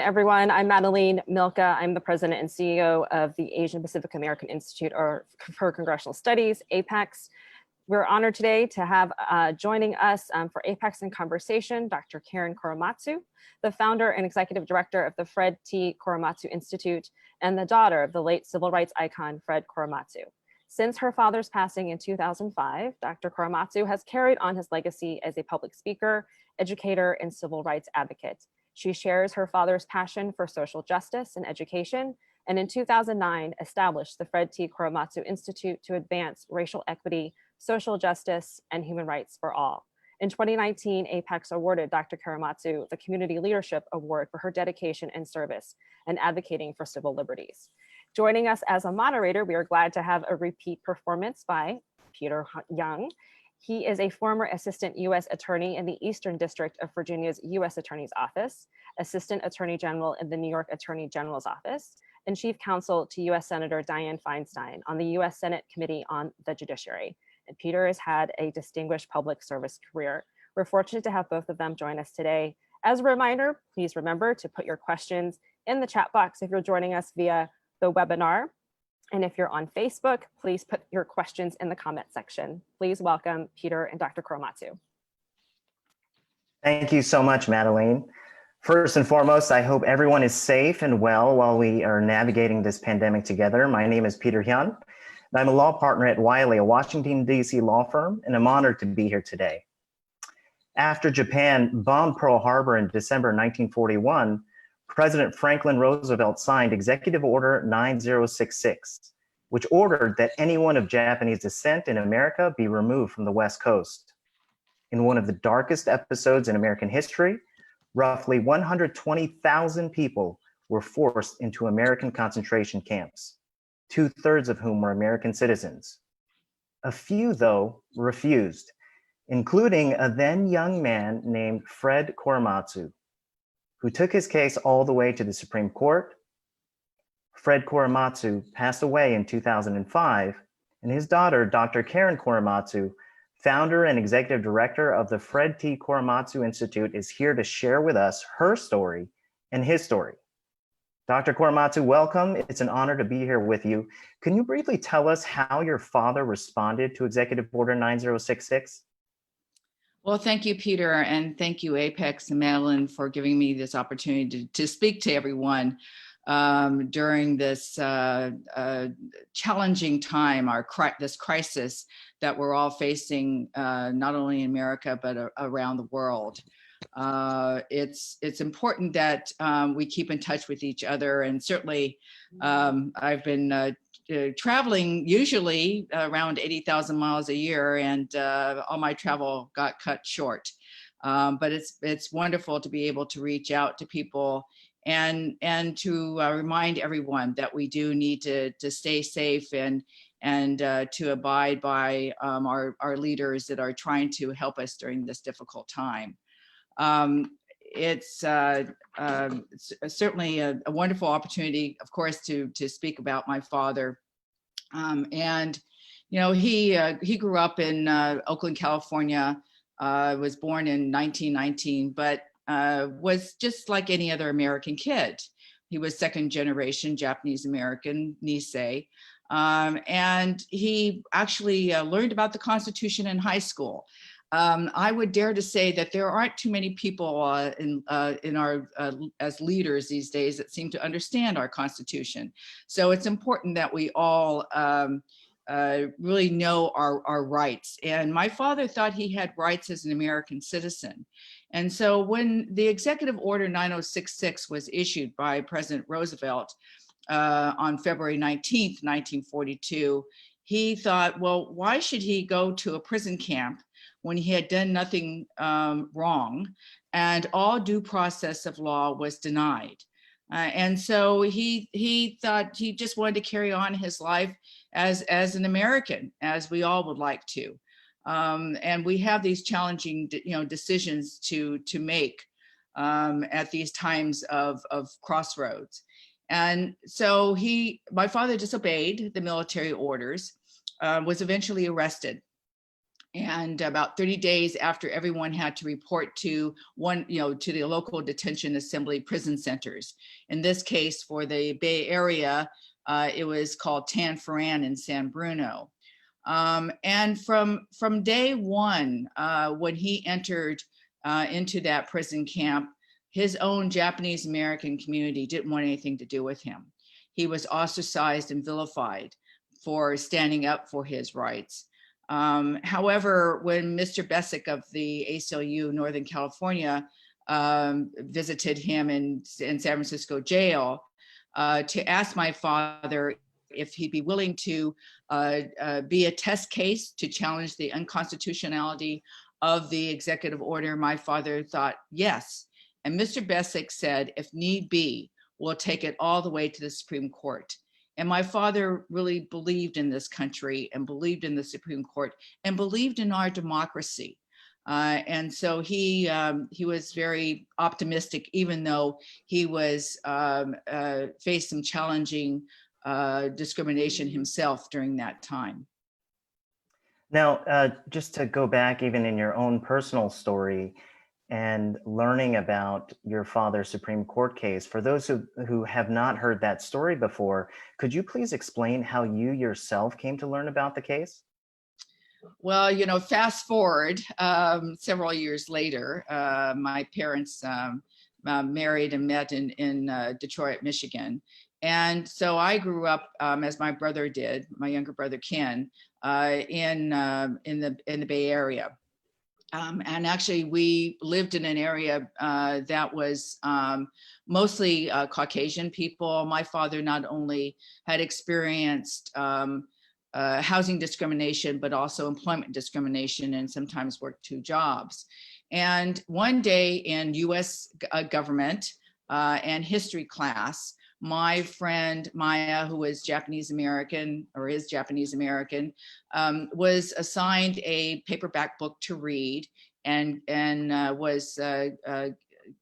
everyone. I'm Madeline Milka. I'm the president and CEO of the Asian Pacific American Institute for Congressional Studies, APAICS. We're honored today to have joining us for APAICS in Conversation, Dr. Karen Korematsu, the founder and executive director of the Fred T. Korematsu Institute and the daughter of the late civil rights icon, Fred Korematsu. Since her father's passing in 2005, Dr. Korematsu has carried on his legacy as a public speaker, educator, and civil rights advocate. She shares her father's passion for social justice and education, and in 2009 established the Fred T. Korematsu Institute to advance racial equity, social justice, and human rights for all. In 2019, APAICS awarded Dr. Korematsu the Community Leadership Award for her dedication and service and advocating for civil liberties. Joining us as a moderator, we are glad to have a repeat performance by Peter Young. He is a former Assistant U.S. Attorney in the Eastern District of Virginia's U.S. Attorney's Office, Assistant Attorney General in the New York Attorney General's Office, and Chief Counsel to U.S. Senator Dianne Feinstein on the U.S. Senate Committee on the Judiciary. And Peter has had a distinguished public service career. We're fortunate to have both of them join us today. As a reminder, please remember to put your questions in the chat box if you're joining us via the webinar. And if you're on Facebook, please put your questions in the comment section. Please welcome Peter and Dr. Korematsu. Thank you so much, Madeline. First and foremost, I hope everyone is safe and well while we are navigating this pandemic together. My name is Peter Hyun, and I'm a law partner at Wiley, a Washington, D.C. law firm, and I'm honored to be here today. After Japan bombed Pearl Harbor in December 1941, President Franklin Roosevelt signed Executive Order 9066, which ordered that anyone of Japanese descent in America be removed from the West Coast. In one of the darkest episodes in American history, roughly 120,000 people were forced into American concentration camps, 2/3 of whom were American citizens. A few, though, refused, including a then young man named Fred Korematsu, who took his case all the way to the Supreme Court. Fred Korematsu passed away in 2005, and his daughter, Dr. Karen Korematsu, founder and executive director of the Fred T. Korematsu Institute, is here to share with us her story and his story. Dr. Korematsu, welcome. It's an honor to be here with you. Can you briefly tell us how your father responded to Executive Order 9066? Well, thank you, Peter, and thank you, APAICS and Madeline, for giving me this opportunity to speak to everyone during this challenging time, this crisis that we're all facing, not only in America, but around the world. It's important that we keep in touch with each other, and certainly I've been traveling usually around 80,000 miles a year, and all my travel got cut short. But it's wonderful to be able to reach out to people and to remind everyone that we do need to stay safe and to abide by our leaders that are trying to help us during this difficult time. It's certainly a wonderful opportunity, of course, to speak about my father. And you know, he grew up in Oakland, California, was born in 1919, but was just like any other American kid. He was second generation Japanese American, Nisei, and he actually learned about the Constitution in high school. I would dare to say that there aren't too many people in our as leaders these days that seem to understand our Constitution. So it's important that we all really know our rights. And my father thought he had rights as an American citizen. And so when the Executive Order 9066 was issued by President Roosevelt on February 19th, 1942, he thought, well, why should he go to a prison camp when he had done nothing wrong, and all due process of law was denied? And so he thought he just wanted to carry on his life as an American, as we all would like to. And we have these challenging, decisions to make at these times of crossroads. And so my father disobeyed the military orders, was eventually arrested. And about 30 days after everyone had to report to to the local detention assembly prison centers. In this case, for the Bay Area, it was called Tan Foran in San Bruno. And from day one, when he entered into that prison camp, his own Japanese American community didn't want anything to do with him. He was ostracized and vilified for standing up for his rights. However, when Mr. Bessick of the ACLU Northern California visited him in San Francisco jail to ask my father if he'd be willing to be a test case to challenge the unconstitutionality of the executive order, my father thought yes. And Mr. Bessick said, if need be, we'll take it all the way to the Supreme Court. And my father really believed in this country and believed in the Supreme Court and believed in our democracy. And so he was very optimistic, even though he was faced some challenging discrimination himself during that time. Now, just to go back even in your own personal story and learning about your father's Supreme Court case, for those who have not heard that story before, could you please explain how you yourself came to learn about the case? Well, fast forward several years later, my parents married and met in Detroit, Michigan. And so I grew up, as my brother did, my younger brother Ken, in the Bay Area. And actually, we lived in an area that was mostly Caucasian people. My father not only had experienced housing discrimination, but also employment discrimination, and sometimes worked two jobs. And one day in US government and history class, my friend Maya, who was Japanese American or is Japanese American, was assigned a paperback book to read and was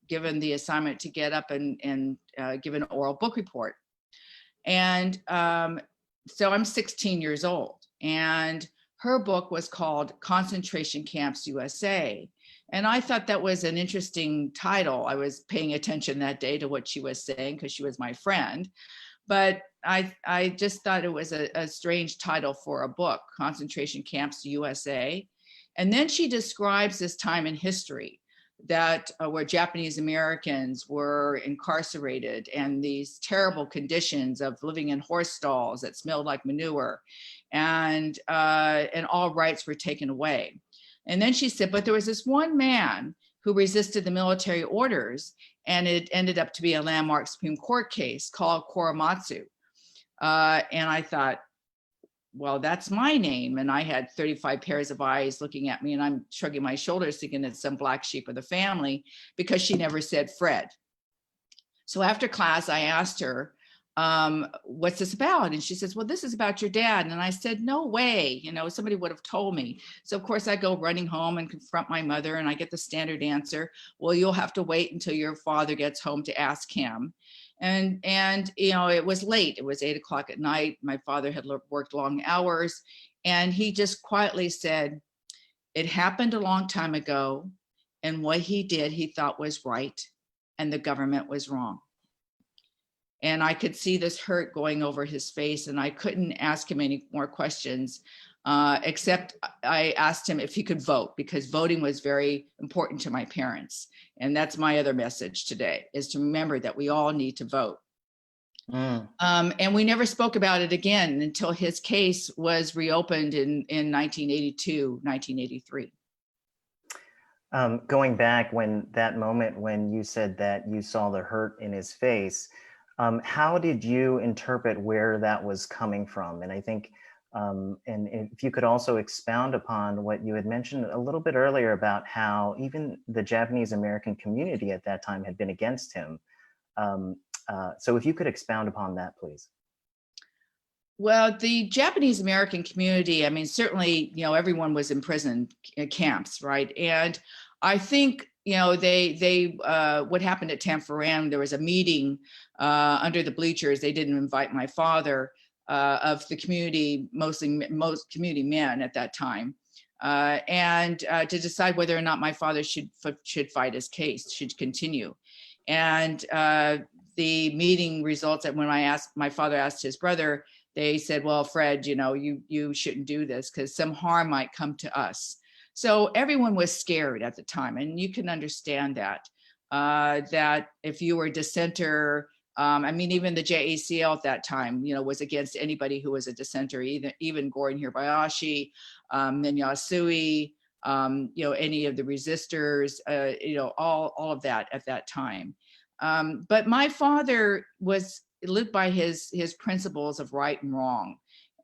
given the assignment to get up and give an oral book report. And so I'm 16 years old, and her book was called Concentration Camps USA. And I thought that was an interesting title. I was paying attention that day to what she was saying because she was my friend. But I just thought it was a strange title for a book, Concentration Camps USA. And then she describes this time in history that where Japanese Americans were incarcerated and these terrible conditions of living in horse stalls that smelled like manure, and all rights were taken away. And then she said, but there was this one man who resisted the military orders, and it ended up to be a landmark Supreme Court case called Korematsu. And I thought, well, that's my name. And I had 35 pairs of eyes looking at me, and I'm shrugging my shoulders thinking it's some black sheep of the family because she never said Fred. So after class, I asked her, what's this about? And she says, well, this is about your dad. And I said, no way, somebody would have told me. So of course I go running home and confront my mother, and I get the standard answer, well, you'll have to wait until your father gets home to ask him. And it was late. It was 8 o'clock at night. My father had worked long hours, and he just quietly said, it happened a long time ago, and what he did, he thought was right, and the government was wrong. And I could see this hurt going over his face, and I couldn't ask him any more questions, except I asked him if he could vote, because voting was very important to my parents. And that's my other message today, is to remember that we all need to vote. And we never spoke about it again until his case was reopened in 1982, 1983. Going back that moment when you said that you saw the hurt in his face, how did you interpret where that was coming from? And I think, and if you could also expound upon what you had mentioned a little bit earlier about how even the Japanese American community at that time had been against him. So if you could expound upon that, please. Well, the Japanese American community, I mean, certainly, everyone was in prison camps, right? And I think, they what happened at Tan Foran, there was a meeting under the bleachers. They didn't invite my father, of the community, most community men at that time. and to decide whether or not my father should fight his case, should continue. And the meeting results that when my father asked his brother, they said, well, Fred, you shouldn't do this because some harm might come to us. So everyone was scared at the time, and you can understand that, that if you were a dissenter, even the JACL at that time, was against anybody who was a dissenter, even Gordon Hirabayashi, Minyasui, any of the resistors, all of that at that time. But my father lived by his principles of right and wrong,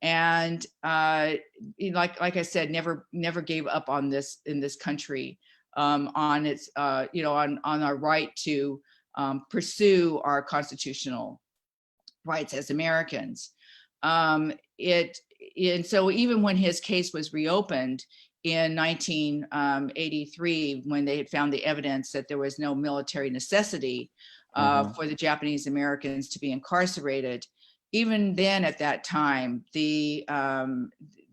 and like I said, never gave up on this in this country, on its on our right to pursue our constitutional rights as Americans. And so even when his case was reopened in 1983, when they had found the evidence that there was no military necessity for the Japanese Americans to be incarcerated, even then at that time, there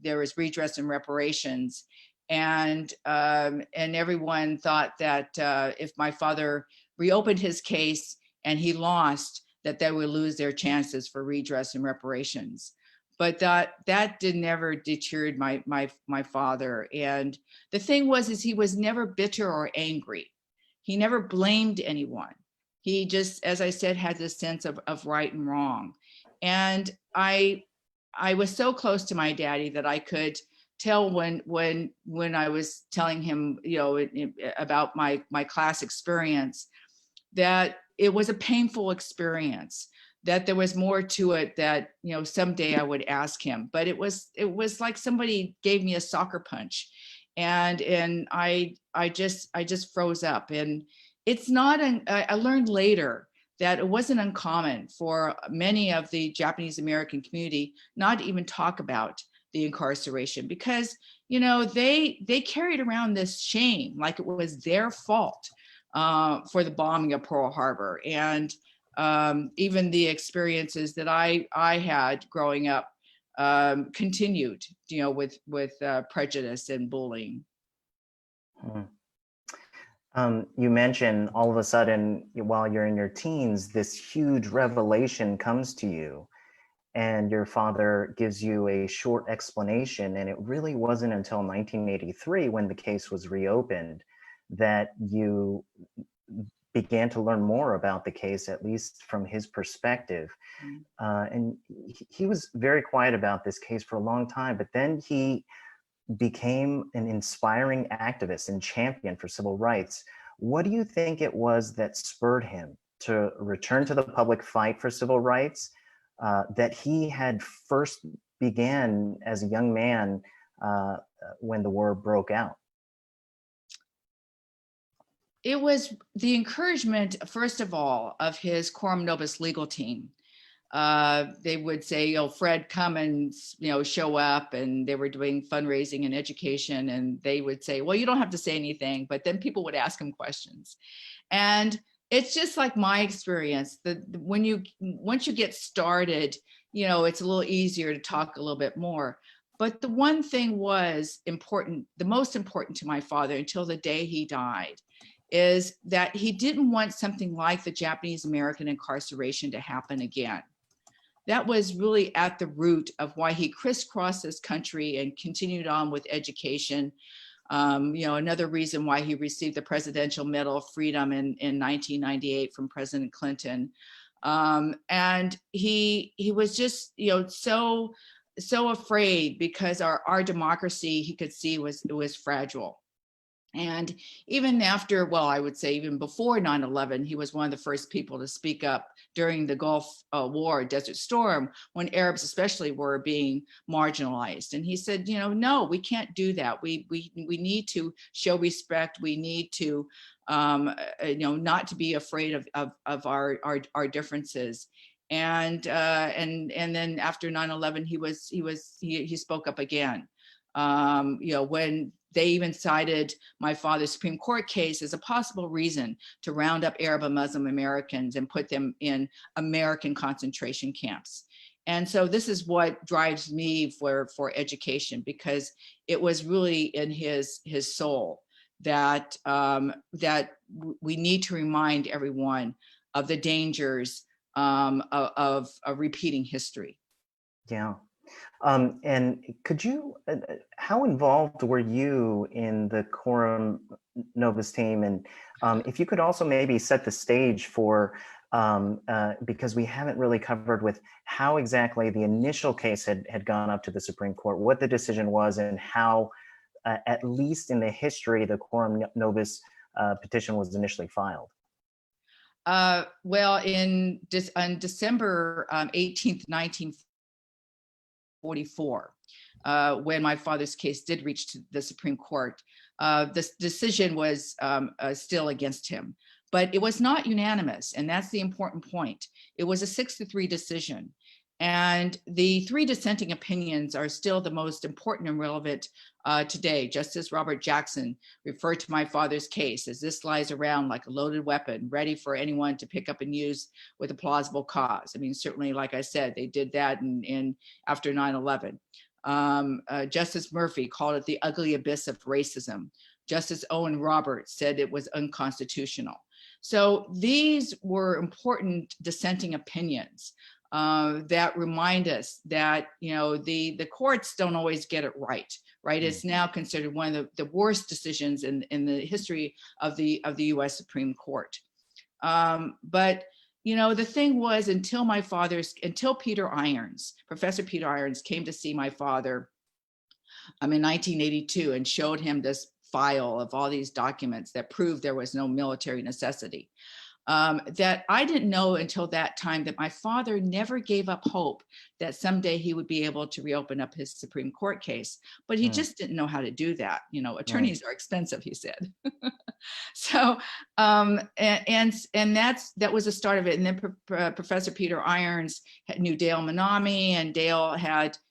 was redress and reparations, and everyone thought that if my father reopened his case and he lost, that they would lose their chances for redress and reparations. But that never deterred my father. And the thing was, he was never bitter or angry. He never blamed anyone. He just, as I said, had this sense of right and wrong. And I was so close to my daddy that I could tell when I was telling him, about my class experience, that it was a painful experience, that there was more to it, that someday I would ask him. But it was like somebody gave me a soccer punch, and I just froze up. And it's not I learned later that it wasn't uncommon for many of the Japanese American community not even talk about the incarceration, because they carried around this shame like it was their fault for the bombing of Pearl Harbor. And even the experiences that I had growing up continued, with prejudice and bullying. You mentioned all of a sudden, while you're in your teens, this huge revelation comes to you, and your father gives you a short explanation. And it really wasn't until 1983, when the case was reopened, that you began to learn more about the case, at least from his perspective. And he was very quiet about this case for a long time, but then he became an inspiring activist and champion for civil rights. What do you think it was that spurred him to return to the public fight for civil rights that he had first began as a young man when the war broke out? It was the encouragement, first of all, of his Quorum Nobis legal team. They would say, Fred, come and, show up. And they were doing fundraising and education. And they would say, well, you don't have to say anything. But then people would ask him questions. And it's just like my experience that once you get started, it's a little easier to talk a little bit more. But the one thing was important, the most important to my father until the day he died, is that he didn't want something like the Japanese American incarceration to happen again. That was really at the root of why he crisscrossed this country and continued on with education. Another reason why he received the Presidential Medal of Freedom in 1998 from President Clinton. And he was just, so afraid, because our democracy, he could see was fragile. And even after, well, I would say even before 9/11, he was one of the first people to speak up during the Gulf War, Desert Storm, when Arabs especially were being marginalized. And he said, no, we can't do that. We need to show respect. We need to, not to be afraid of our differences. And then after 9/11, he spoke up again. When they even cited my father's Supreme Court case as a possible reason to round up Arab and Muslim Americans and put them in American concentration camps. And so this is what drives me for education, because it was really in his soul that that we need to remind everyone of the dangers of repeating history. Yeah. And could you, how involved were you in the Quorum Novus team? And if you could also maybe set the stage for, because we haven't really covered with how exactly the initial case had gone up to the Supreme Court, what the decision was, and how, at least in the history, the Quorum Novus petition was initially filed. Well, on December 18th, 1944, when my father's case did reach to the Supreme Court, this decision was still against him, but it was not unanimous, and that's the important point. It was a 6-3 decision, and the 3 dissenting opinions are still the most important and relevant today. Justice Robert Jackson referred to my father's case as this lies around like a loaded weapon, ready for anyone to pick up and use with a plausible cause. I mean, certainly, like I said, they did that in after 9/11. Justice Murphy called it the ugly abyss of racism. Justice Owen Roberts said it was unconstitutional. So these were important dissenting opinions that remind us that, you know, the courts don't always get it right. It's now considered one of the worst decisions in the history of the U.S. Supreme Court. But you know, the thing was, until Professor Peter Irons came to see my father in 1982 and showed him this file of all these documents that proved there was no military necessity. That I didn't know until that time that my father never gave up hope that someday he would be able to reopen up his Supreme Court case, but he just didn't know how to do that. You know, attorneys are expensive, he said. So, and that was the start of it. And then Professor Peter Irons knew Dale Manami, and Dale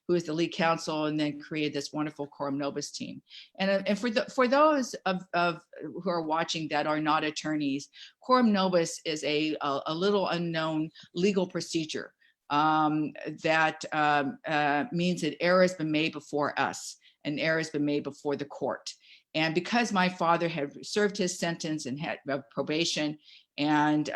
who was the lead counsel, and then created this wonderful Quorum Novus team. And for those of who are watching that are not attorneys, Quorum Novus is a little unknown legal procedure that means that error has been made before us, and error has been made before the court. And because my father had served his sentence and had probation, and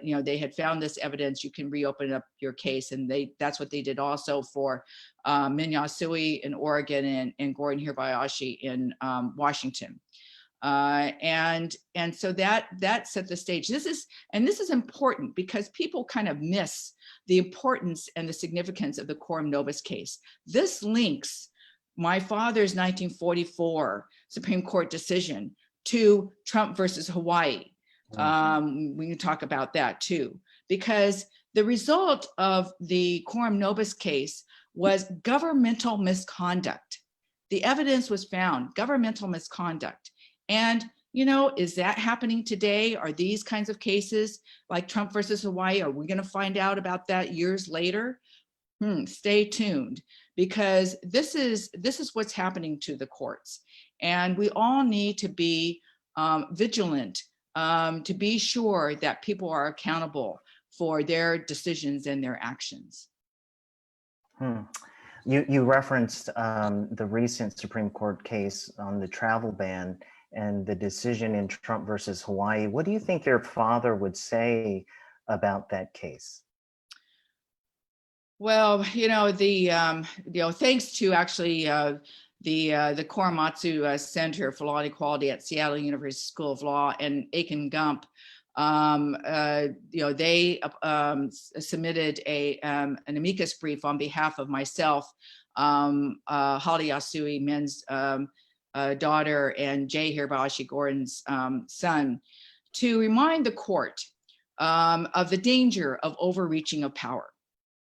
you know, they had found this evidence, you can reopen up your case. And that's what they did also for Minyasui in Oregon and Gordon Hirabayashi in Washington. And so that set the stage. This is important because people kind of miss the importance and the significance of the Quorum Novus case. This links my father's 1944 Supreme Court decision to Trump versus Hawaii. We can talk about that too, because the result of the Quorum Novus case was governmental misconduct. The evidence was found, governmental misconduct. And, you know, is that happening today? Are these kinds of cases like Trump versus Hawaii, are we going to find out about that years later? Stay tuned, because this is what's happening to the courts. And we all need to be vigilant to be sure that people are accountable for their decisions and their actions. You referenced the recent Supreme Court case on the travel ban and the decision in Trump versus Hawaii. What do you think your father would say about that case? Well, you know, thanks to actually the Korematsu Center for Law and Equality at Seattle University School of Law and Aiken Gump, you know, they submitted an amicus brief on behalf of myself, Holly Yasui, Min's daughter, and Jay Hirabayashi, Gordon's son, to remind the court of the danger of overreaching of power.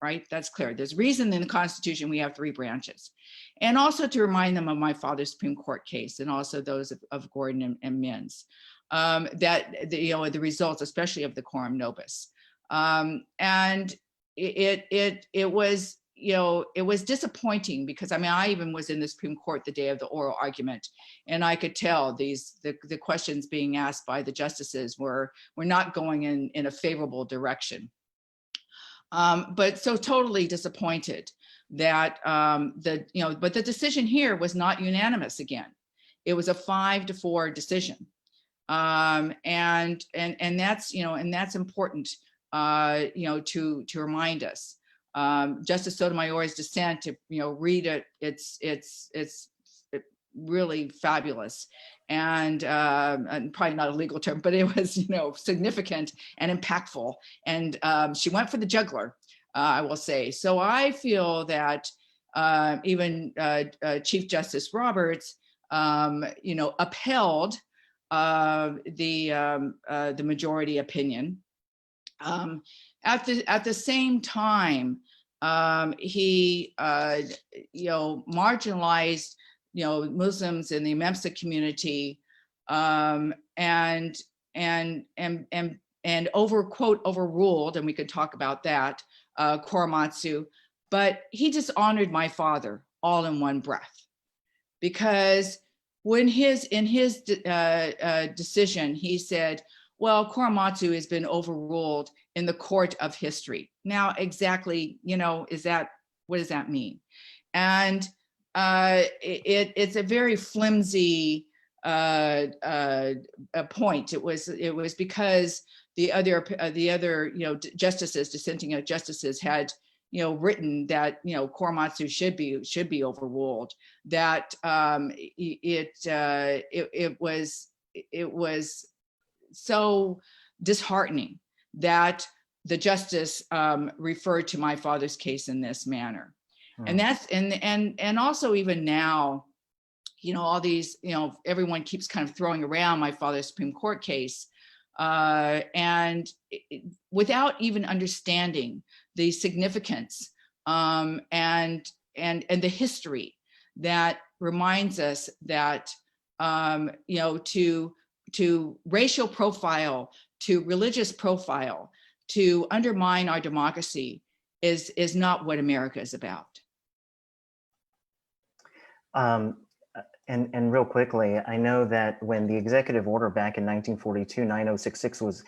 Right? That's clear. There's reason in the Constitution we have 3 branches. And also to remind them of my father's Supreme Court case, and also those of Gordon and Min's, that you know, the results, especially of the Quorum Novus. And it was, you know, it was disappointing, because I mean, I even was in the Supreme Court the day of the oral argument, and I could tell the questions being asked by the justices were not going in a favorable direction. But so totally disappointed that but the decision here was not unanimous again. It was a 5-4 decision. And that's, and that's important, to remind us. Justice Sotomayor's dissent, read it, it's really fabulous. And probably not a legal term, but it was, significant and impactful. And she went for the jugular, I will say. So I feel that even Chief Justice Roberts, upheld the majority opinion. At the same time, he marginalized Muslims in the Memphis community, and overruled, and we could talk about that, Korematsu, but he just honored my father all in one breath, because when in his decision, he said, well, Korematsu has been overruled in the court of history. Now, exactly, what does that mean? And it's a very flimsy point. It was because the other justices, dissenting justices, had written that Korematsu should be overruled. That it was so disheartening that the justice referred to my father's case in this manner. And that's and also even now, all these, everyone keeps kind of throwing around my father's Supreme Court case, and without even understanding the significance and the history that reminds us that to racial profile, to religious profile, to undermine our democracy is not what America is about. And real quickly, I know that when the executive order back in 1942, 9066 was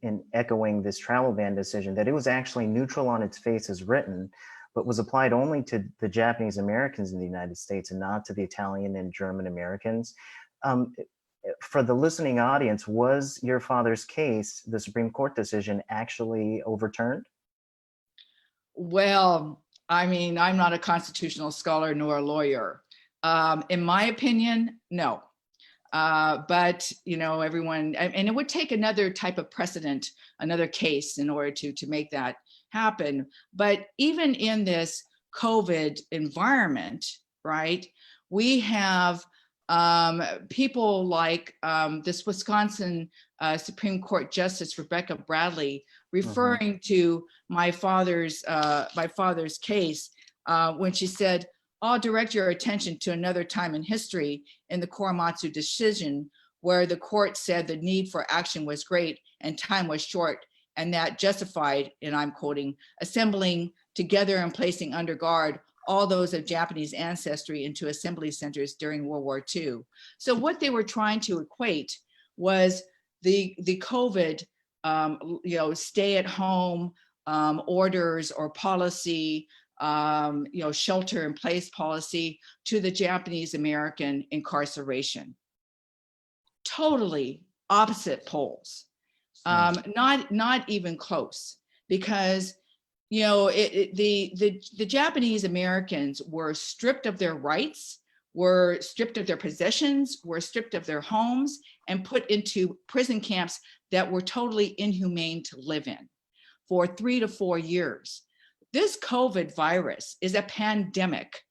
in echoing this travel ban decision, that it was actually neutral on its face as written, but was applied only to the Japanese Americans in the United States and not to the Italian and German Americans. For the listening audience, was your father's case, the Supreme Court decision, actually overturned? Well, I mean, I'm not a constitutional scholar nor a lawyer. In my opinion, no. But everyone, and it would take another type of precedent, another case, in order to make that happen. But even in this COVID environment, right, we have people like this Wisconsin Supreme Court Justice Rebecca Bradley referring to my father's case when she said, "I'll direct your attention to another time in history in the Korematsu decision where the court said the need for action was great and time was short, and that justified," and I'm quoting, "assembling together and placing under guard all those of Japanese ancestry into assembly centers during World War II." So what they were trying to equate was the COVID, stay at home orders or policy, shelter in place policy to the Japanese American incarceration. Totally opposite poles, not even close, because the Japanese Americans were stripped of their rights, were stripped of their possessions, were stripped of their homes, and put into prison camps that were totally inhumane to live in for 3 to 4 years. This COVID virus is a pandemic.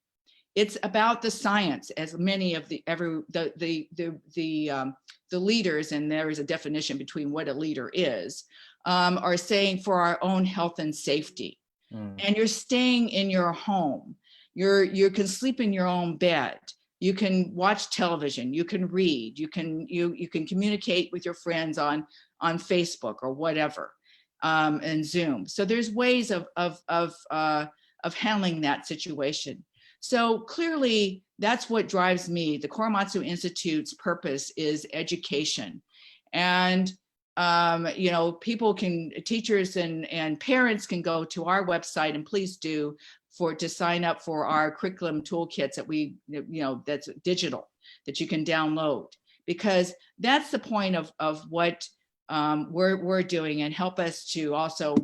It's about the science, as many of the leaders, and there is a definition between what a leader is, are saying, for our own health and safety. And you're staying in your home. You can sleep in your own bed. You can watch television. You can read. You can communicate with your friends on Facebook or whatever, and Zoom. So there's ways of handling that situation. So clearly, that's what drives me. The Korematsu Institute's purpose is education. And teachers and parents can go to our website, and please do, to sign up for our curriculum toolkits that that's digital, that you can download, because that's the point of what we're doing, and help us to also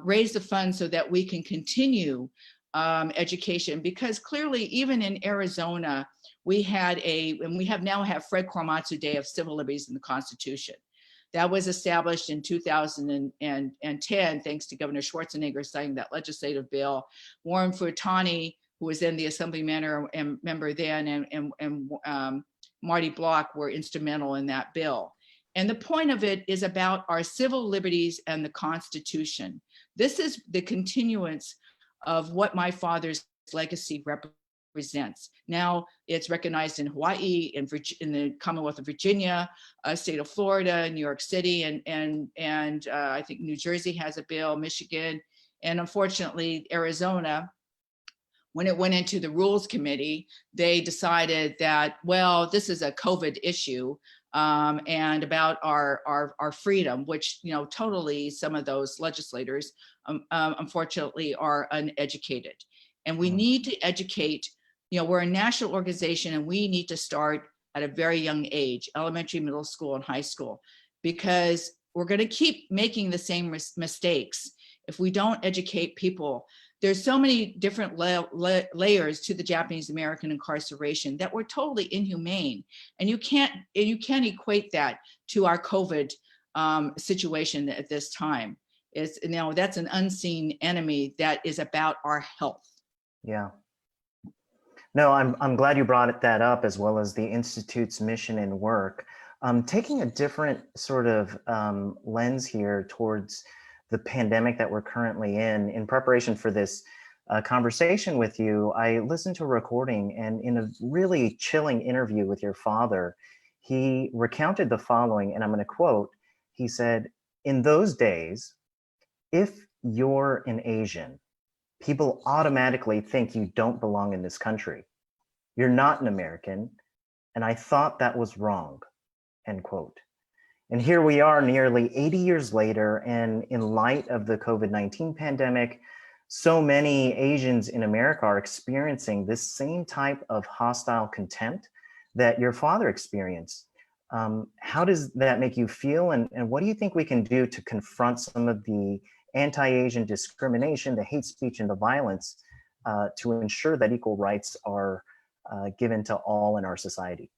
raise the funds so that we can continue education. Because clearly, even in Arizona, we had and we now have Fred Korematsu Day of Civil Liberties in the Constitution. That was established in 2010, thanks to Governor Schwarzenegger signing that legislative bill. Warren Furtani, who was then the assembly member then, and Marty Block were instrumental in that bill. And the point of it is about our civil liberties and the Constitution. This is the continuance of what my father's legacy represents. Now it's recognized in Hawaii, in the Commonwealth of Virginia, state of Florida, New York City, and I think New Jersey has a bill, Michigan, and unfortunately Arizona. When it went into the Rules Committee, they decided that, well, this is a COVID issue, and about our freedom, which, totally some of those legislators, unfortunately, are uneducated. And we need to educate. We're a national organization, and we need to start at a very young age, elementary, middle school, and high school, because we're going to keep making the same mistakes if we don't educate people. There's so many different layers to the Japanese American incarceration that were totally inhumane, and you can't equate that to our COVID situation at this time. That's an unseen enemy that is about our health. Yeah. No, I'm glad you brought that up, as well as the Institute's mission and work. Taking a different sort of lens here towards the pandemic that we're currently in preparation for this conversation with you, I listened to a recording, and in a really chilling interview with your father, he recounted the following, and I'm going to quote. He said, "In those days, if you're an Asian, people automatically think you don't belong in this country. You're not an American, and I thought that was wrong," end quote. And here we are nearly 80 years later, and in light of the COVID-19 pandemic, so many Asians in America are experiencing this same type of hostile contempt that your father experienced. How does that make you feel? And what do you think we can do to confront some of the anti-Asian discrimination, the hate speech, and the violence to ensure that equal rights are given to all in our society?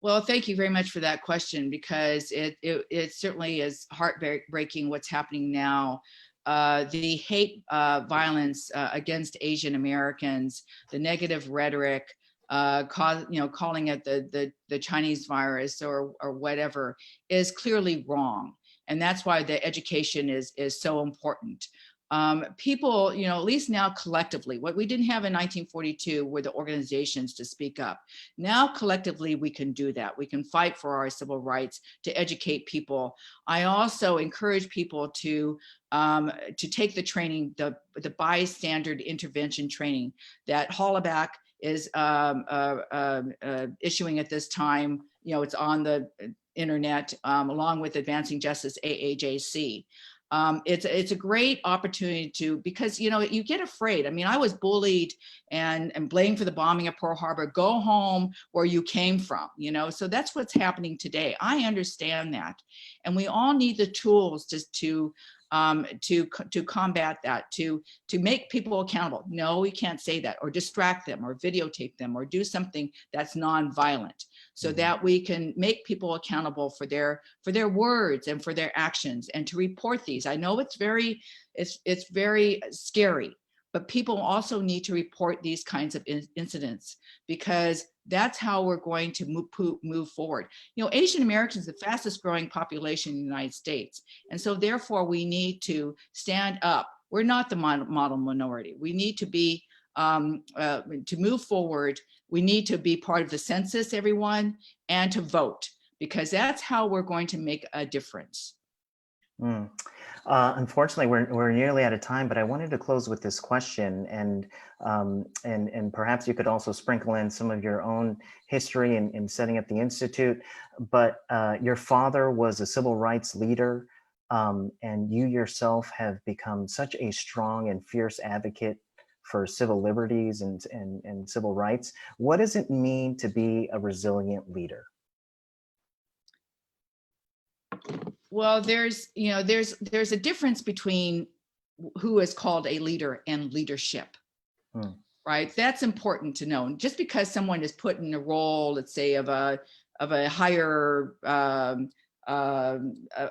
Well, thank you very much for that question, because it certainly is heartbreaking what's happening now. The hate violence against Asian Americans, the negative rhetoric, calling it the Chinese virus or whatever, is clearly wrong. And that's why the education is so important. People, at least now collectively, what we didn't have in 1942 were the organizations to speak up. Now collectively we can do that. We can fight for our civil rights, to educate people. I also encourage people to take the training, the bystander intervention training that Hollaback is issuing at this time. It's on the internet, along with Advancing Justice AAJC. It's a great opportunity because you get afraid. I mean, I was bullied and blamed for the bombing of Pearl Harbor. Go home where you came from, so that's what's happening today. I understand that, and we all need the tools to combat that, to make people accountable. No, we can't say that, or distract them, or videotape them, or do something that's nonviolent, so that we can make people accountable for their words and for their actions, and to report these. I know it's very scary, but people also need to report these kinds of incidents, because that's how we're going to move forward. Asian Americans are the fastest growing population in the United States. And so therefore we need to stand up. We're not the model minority. We need to be, to move forward, we need to be part of the census, everyone, and to vote, because that's how we're going to make a difference. Unfortunately, we're nearly out of time, but I wanted to close with this question, and perhaps you could also sprinkle in some of your own history in setting up the Institute. But your father was a civil rights leader, and you yourself have become such a strong and fierce advocate for civil liberties and civil rights. What does it mean to be a resilient leader? Well, there's a difference between who is called a leader and leadership, right? That's important to know. Just because someone is put in a role, let's say of a higher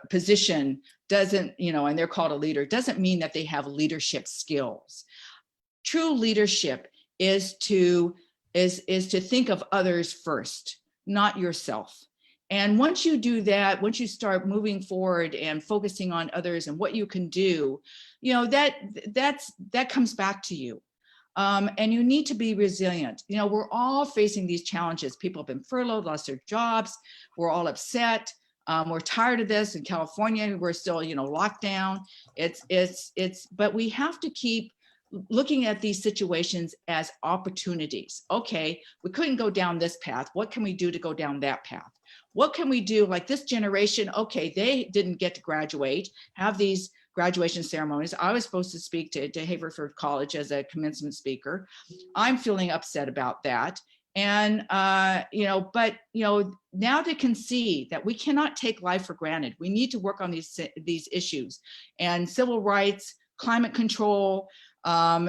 position, doesn't, and they're called a leader, doesn't mean that they have leadership skills. True leadership is to think of others first, not yourself. And once you do that, once you start moving forward and focusing on others and what you can do, that comes back to you. And you need to be resilient. We're all facing these challenges. People have been furloughed, lost their jobs. We're all upset. We're tired of this. In California, we're still, locked down. But we have to keep looking at these situations as opportunities. Okay, we couldn't go down this path. What can we do to go down that path? What can we do? Like this generation, okay, they didn't get to graduate, have these graduation ceremonies. I was supposed to speak to Haverford College as a commencement speaker. I'm feeling upset about that. And, but now they can see that we cannot take life for granted. We need to work on these issues, and civil rights, climate control,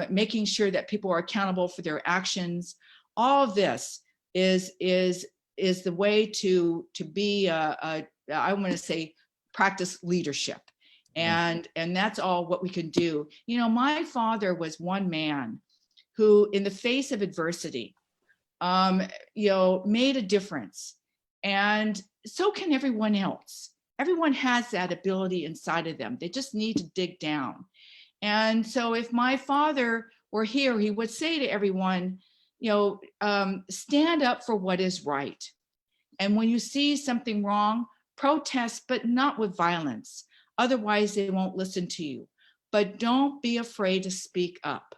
making sure that people are accountable for their actions. All of this is the way to be I want to say practice leadership, and that's all what we can do. My father was one man who, in the face of adversity, made a difference, and so can everyone else. Everyone has that ability inside of them. They just need to dig down. And so if my father were here, he would say to everyone, stand up for what is right. And when you see something wrong, protest, but not with violence. Otherwise, they won't listen to you. But don't be afraid to speak up.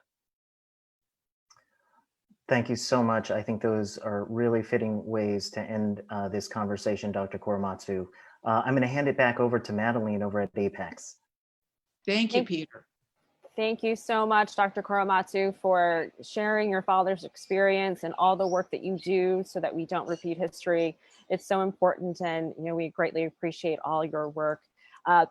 Thank you so much. I think those are really fitting ways to end this conversation, Dr. Korematsu. I'm going to hand it back over to Madeline over at APAICS. Thank you, Peter. Thank you so much, Dr. Korematsu, for sharing your father's experience and all the work that you do so that we don't repeat history. It's so important, and we greatly appreciate all your work.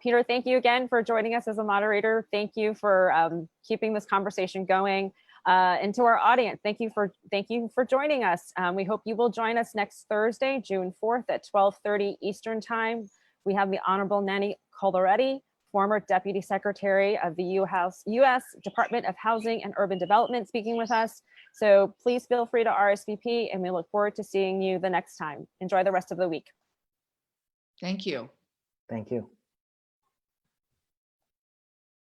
Peter, thank you again for joining us as a moderator. Thank you for keeping this conversation going. And to our audience, thank you for joining us. We hope you will join us next Thursday, June 4th at 12:30 Eastern Time. We have the Honorable Nanny Colleretti, former Deputy Secretary of the U.S. Department of Housing and Urban Development, speaking with us. So please feel free to RSVP, and we look forward to seeing you the next time. Enjoy the rest of the week. Thank you. Thank you.